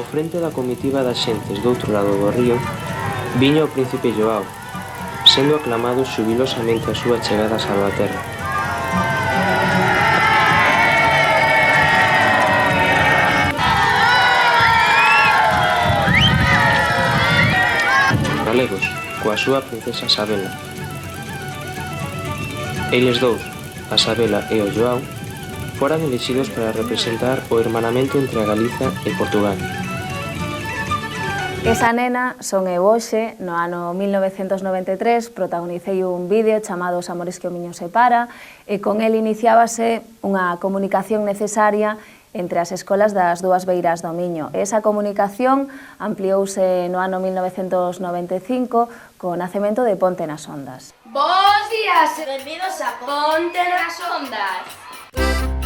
frente da comitiva das xentes do outro lado do río viña o príncipe Joao, sendo aclamado xubilosamente a súa chegada a Salvaterra. Galegos, coa súa princesa Sabela. Eles dous, a Sabela e o Joao, foran elexidos para representar o hermanamento entre a Galiza e Portugal. Esa nena son eu hoxe, no ano 1993, protagonicei un vídeo chamado Os amores que o miño separa e con el iniciábase unha comunicación necesaria entre as escolas das dúas beiras do Miño. Esa comunicación ampliouse no ano 1995 co nacemento de Ponte nas Ondas. Bos días, benvidos a Ponte nas Ondas.